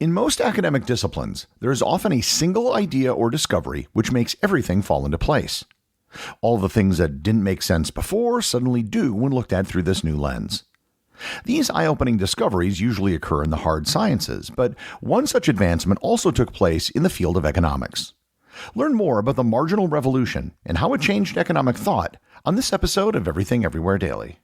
In most academic disciplines, there is often a single idea or discovery which makes everything fall into place. All the things that didn't make sense before suddenly do when looked at through this new lens. These eye-opening discoveries usually occur in the hard sciences, but one such advancement also took place in the field of economics. Learn more about the Marginal Revolution and how it changed economic thought on this episode of Everything Everywhere Daily.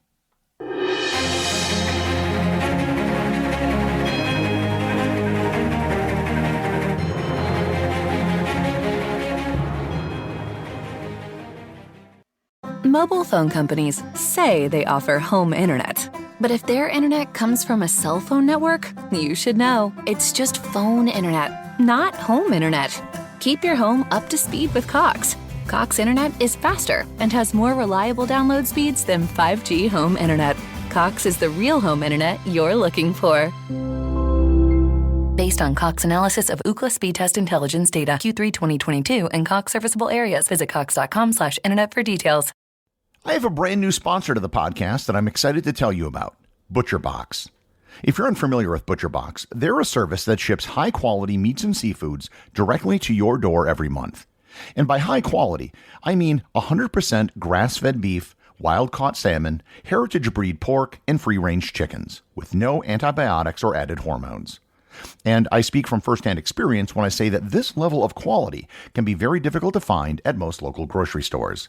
Mobile phone companies say they offer home internet. But if their internet comes from a cell phone network, you should know. It's just phone internet, not home internet. Keep your home up to speed with Cox. Cox internet is faster and has more reliable download speeds than 5G home internet. Cox is the real home internet you're looking for. Based on Cox analysis of Ookla speed test intelligence data Q3 2022 and Cox serviceable areas, visit cox.com/internet for details. I have a brand new sponsor to the podcast that I'm excited to tell you about, ButcherBox. If you're unfamiliar with ButcherBox, they're a service that ships high-quality meats and seafoods directly to your door every month. And by high quality, I mean 100% grass-fed beef, wild-caught salmon, heritage breed pork, and free-range chickens, with no antibiotics or added hormones. And I speak from firsthand experience when I say that this level of quality can be very difficult to find at most local grocery stores.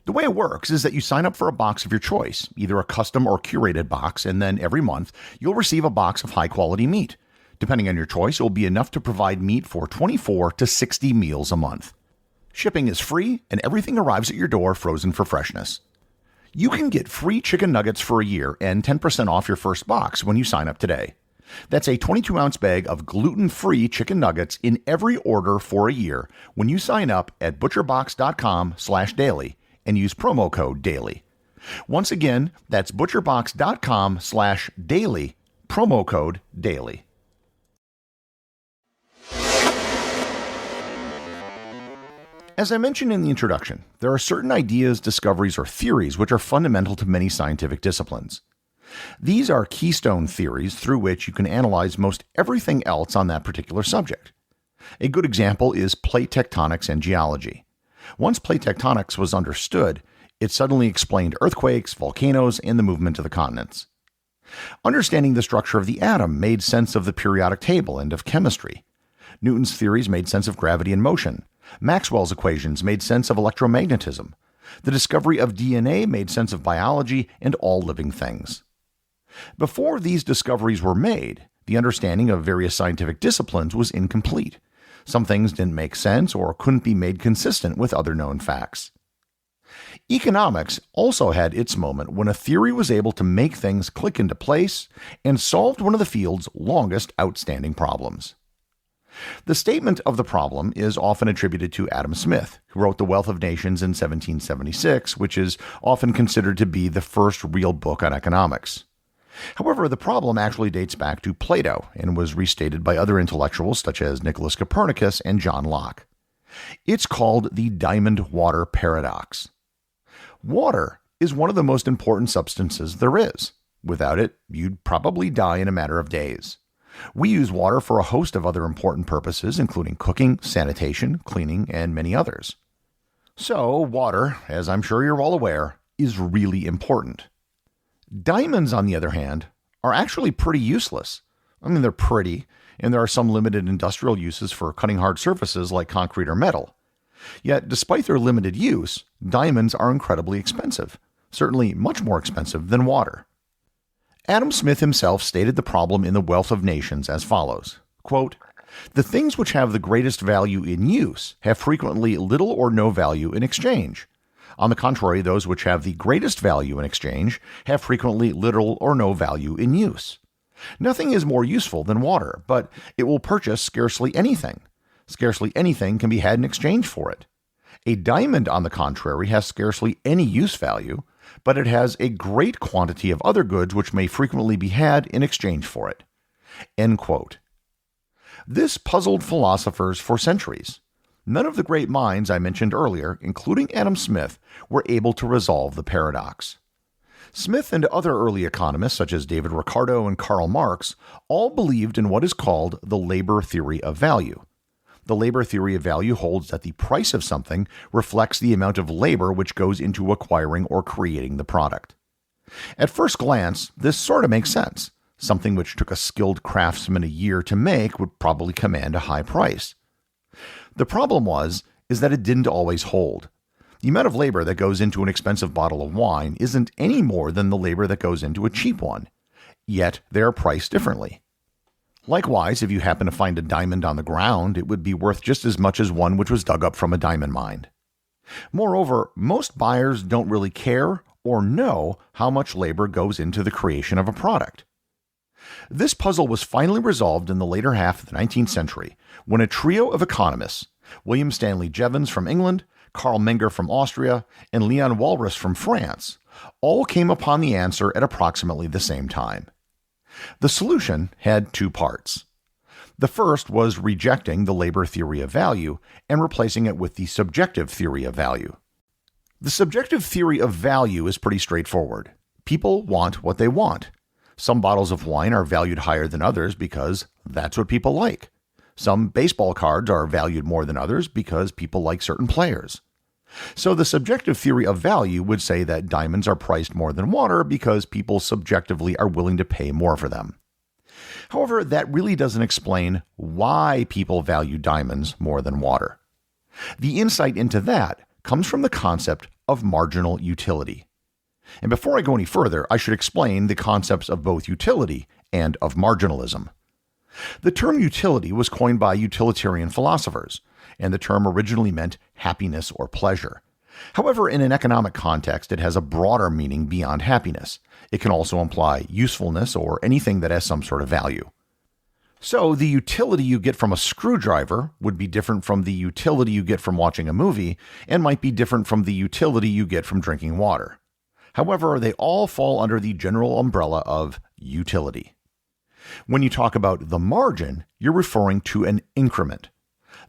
The way it works is that you sign up for a box of your choice, either a custom or curated box, and then every month you'll receive a box of high-quality meat. Depending on your choice, it will be enough to provide meat for 24 to 60 meals a month. Shipping is free, and everything arrives at your door frozen for freshness. You can get free chicken nuggets for a year and 10% off your first box when you sign up today. That's a 22-ounce bag of gluten-free chicken nuggets in every order for a year when you sign up at butcherbox.com/daily. and use promo code DAILY. Once again, that's butcherbox.com/daily, promo code DAILY. As I mentioned in the introduction, there are certain ideas, discoveries, or theories which are fundamental to many scientific disciplines. These are keystone theories through which you can analyze most everything else on that particular subject. A good example is plate tectonics and geology. Once plate tectonics was understood, it suddenly explained earthquakes, volcanoes, and the movement of the continents. Understanding the structure of the atom made sense of the periodic table and of chemistry. Newton's theories made sense of gravity and motion. Maxwell's equations made sense of electromagnetism. The discovery of DNA made sense of biology and all living things. Before these discoveries were made, the understanding of various scientific disciplines was incomplete. Some things didn't make sense or couldn't be made consistent with other known facts. Economics also had its moment when a theory was able to make things click into place and solved one of the field's longest outstanding problems. The statement of the problem is often attributed to Adam Smith, who wrote The Wealth of Nations in 1776, which is often considered to be the first real book on economics. However, the problem actually dates back to Plato and was restated by other intellectuals such as Nicholas Copernicus and John Locke. It's called the diamond-water paradox. Water is one of the most important substances there is. Without it, you'd probably die in a matter of days. We use water for a host of other important purposes, including cooking, sanitation, cleaning, and many others. So, water, as I'm sure you're all aware, is really important. Diamonds, on the other hand, are actually pretty useless. I mean, they're pretty, and there are some limited industrial uses for cutting hard surfaces like concrete or metal. Yet, despite their limited use, diamonds are incredibly expensive, certainly much more expensive than water. Adam Smith himself stated the problem in The Wealth of Nations as follows, quote, "The things which have the greatest value in use have frequently little or no value in exchange. On the contrary, those which have the greatest value in exchange have frequently little or no value in use. Nothing is more useful than water, but it will purchase scarcely anything. Scarcely anything can be had in exchange for it. A diamond, on the contrary, has scarcely any use value, but it has a great quantity of other goods which may frequently be had in exchange for it." End quote. This puzzled philosophers for centuries. None of the great minds I mentioned earlier, including Adam Smith, were able to resolve the paradox. Smith and other early economists, such as David Ricardo and Karl Marx, all believed in what is called the labor theory of value. The labor theory of value holds that the price of something reflects the amount of labor which goes into acquiring or creating the product. At first glance, this sort of makes sense. Something which took a skilled craftsman a year to make would probably command a high price. The problem is that it didn't always hold. The amount of labor that goes into an expensive bottle of wine isn't any more than the labor that goes into a cheap one, yet they are priced differently. Likewise, if you happen to find a diamond on the ground, it would be worth just as much as one which was dug up from a diamond mine. Moreover, most buyers don't really care or know how much labor goes into the creation of a product. This puzzle was finally resolved in the later half of the 19th century when a trio of economists, William Stanley Jevons from England, Karl Menger from Austria, and Leon Walras from France, all came upon the answer at approximately the same time. The solution had two parts. The first was rejecting the labor theory of value and replacing it with the subjective theory of value. The subjective theory of value is pretty straightforward. People want what they want. Some bottles of wine are valued higher than others because that's what people like. Some baseball cards are valued more than others because people like certain players. So the subjective theory of value would say that diamonds are priced more than water because people subjectively are willing to pay more for them. However, that really doesn't explain why people value diamonds more than water. The insight into that comes from the concept of marginal utility. And before I go any further, I should explain the concepts of both utility and of marginalism. The term utility was coined by utilitarian philosophers, and the term originally meant happiness or pleasure. However, in an economic context, it has a broader meaning beyond happiness. It can also imply usefulness or anything that has some sort of value. So, the utility you get from a screwdriver would be different from the utility you get from watching a movie, and might be different from the utility you get from drinking water. However, they all fall under the general umbrella of utility. When you talk about the margin, you're referring to an increment.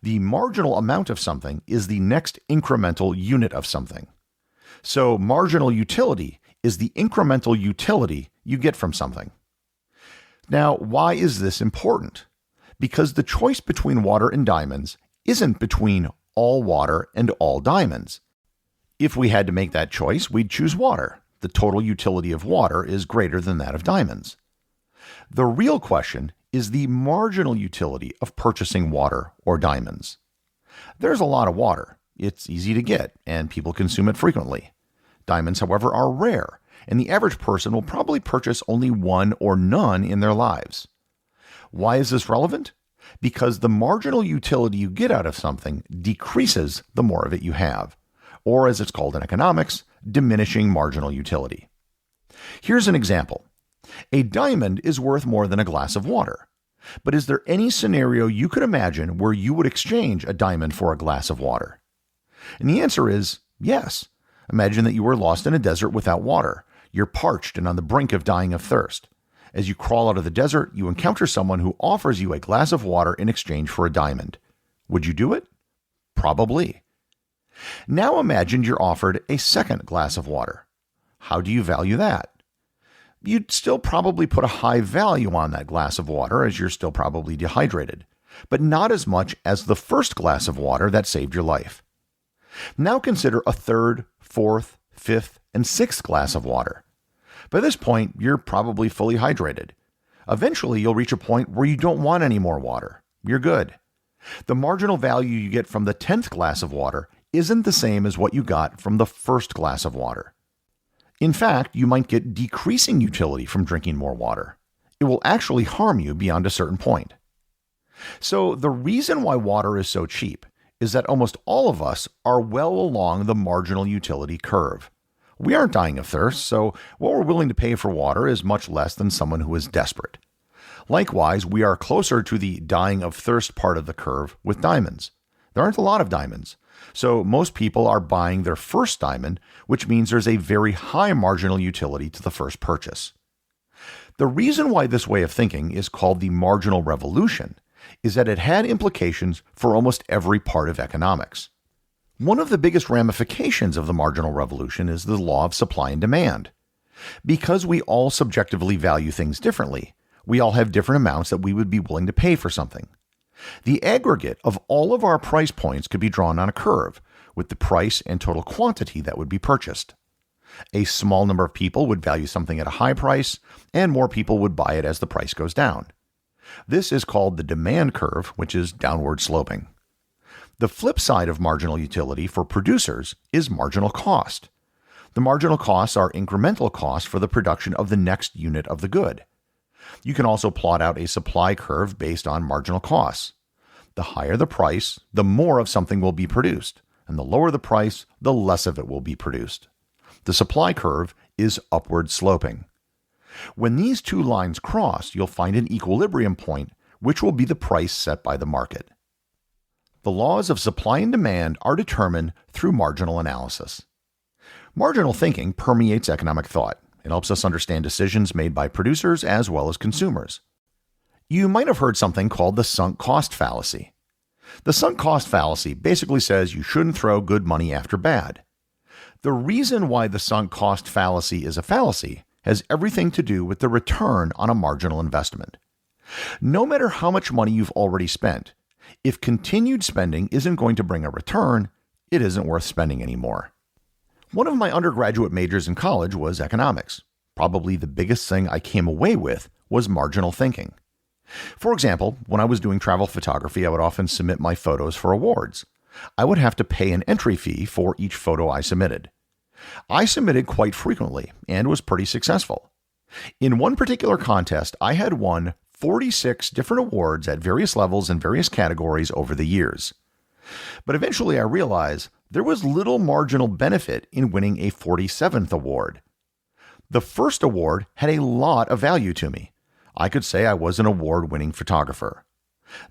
The marginal amount of something is the next incremental unit of something. So marginal utility is the incremental utility you get from something. Now, why is this important? Because the choice between water and diamonds isn't between all water and all diamonds. If we had to make that choice, we'd choose water. The total utility of water is greater than that of diamonds. The real question is the marginal utility of purchasing water or diamonds. There's a lot of water. It's easy to get, and people consume it frequently. Diamonds, however, are rare, and the average person will probably purchase only one or none in their lives. Why is this relevant? Because the marginal utility you get out of something decreases the more of it you have, or as it's called in economics, diminishing marginal utility. Here's an example. A diamond is worth more than a glass of water. But is there any scenario you could imagine where you would exchange a diamond for a glass of water? And the answer is yes. Imagine that you were lost in a desert without water. You're parched and on the brink of dying of thirst. As you crawl out of the desert, you encounter someone who offers you a glass of water in exchange for a diamond. Would you do it? Probably. Now imagine you're offered a second glass of water. How do you value that? You'd still probably put a high value on that glass of water as you're still probably dehydrated, but not as much as the first glass of water that saved your life. Now consider a third, fourth, fifth, and sixth glass of water. By this point, you're probably fully hydrated. Eventually, you'll reach a point where you don't want any more water. You're good. The marginal value you get from the 10th glass of water isn't the same as what you got from the first glass of water. In fact, you might get decreasing utility from drinking more water. It will actually harm you beyond a certain point. So the reason why water is so cheap is that almost all of us are well along the marginal utility curve. We aren't dying of thirst, so what we're willing to pay for water is much less than someone who is desperate. Likewise, we are closer to the dying of thirst part of the curve with diamonds. There aren't a lot of diamonds. So most people are buying their first diamond, which means there's a very high marginal utility to the first purchase. The reason why this way of thinking is called the Marginal Revolution is that it had implications for almost every part of economics. One of the biggest ramifications of the Marginal Revolution is the law of supply and demand. Because we all subjectively value things differently, we all have different amounts that we would be willing to pay for something. The aggregate of all of our price points could be drawn on a curve, with the price and total quantity that would be purchased. A small number of people would value something at a high price, and more people would buy it as the price goes down. This is called the demand curve, which is downward sloping. The flip side of marginal utility for producers is marginal cost. The marginal costs are incremental costs for the production of the next unit of the good. You can also plot out a supply curve based on marginal costs. The higher the price, the more of something will be produced, and the lower the price, the less of it will be produced. The supply curve is upward sloping. When these two lines cross, you'll find an equilibrium point, which will be the price set by the market. The laws of supply and demand are determined through marginal analysis. Marginal thinking permeates economic thought. It helps us understand decisions made by producers as well as consumers. You might have heard something called the sunk cost fallacy. The sunk cost fallacy basically says you shouldn't throw good money after bad. The reason why the sunk cost fallacy is a fallacy has everything to do with the return on a marginal investment. No matter how much money you've already spent, if continued spending isn't going to bring a return, it isn't worth spending anymore. One of my undergraduate majors in college was economics. Probably the biggest thing I came away with was marginal thinking. For example, when I was doing travel photography, I would often submit my photos for awards. I would have to pay an entry fee for each photo I submitted. I submitted quite frequently and was pretty successful. In one particular contest, I had won 46 different awards at various levels and various categories over the years. But eventually I realized there was little marginal benefit in winning a 47th award. The first award had a lot of value to me. I could say I was an award-winning photographer.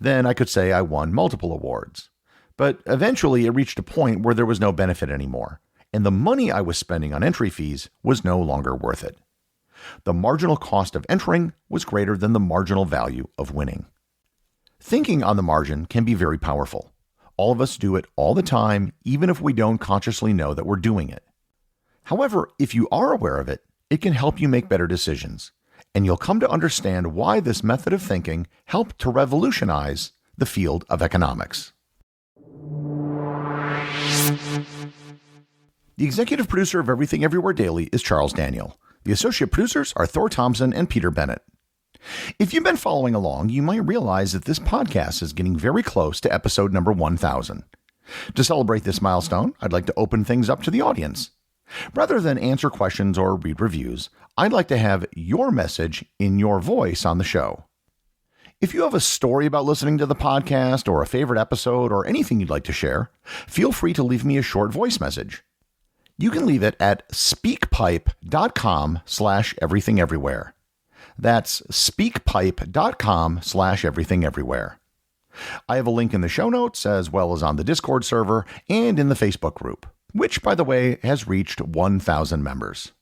Then I could say I won multiple awards. But eventually it reached a point where there was no benefit anymore, and the money I was spending on entry fees was no longer worth it. The marginal cost of entering was greater than the marginal value of winning. Thinking on the margin can be very powerful. All of us do it all the time, even if we don't consciously know that we're doing it. However, if you are aware of it, it can help you make better decisions, and you'll come to understand why this method of thinking helped to revolutionize the field of economics. The executive producer of Everything Everywhere Daily is Charles Daniel. The associate producers are Thor, Thomsen, and Peter Bennett. If you've been following along, you might realize that this podcast is getting very close to episode number 1000. To celebrate this milestone, I'd like to open things up to the audience. Rather than answer questions or read reviews, I'd like to have your message in your voice on the show. If you have a story about listening to the podcast or a favorite episode or anything you'd like to share, feel free to leave me a short voice message. You can leave it at speakpipe.com/everythingeverywhere. That's speakpipe.com/everythingeverywhere. I have a link in the show notes as well as on the Discord server and in the Facebook group, which, by the way, has reached 1,000 members.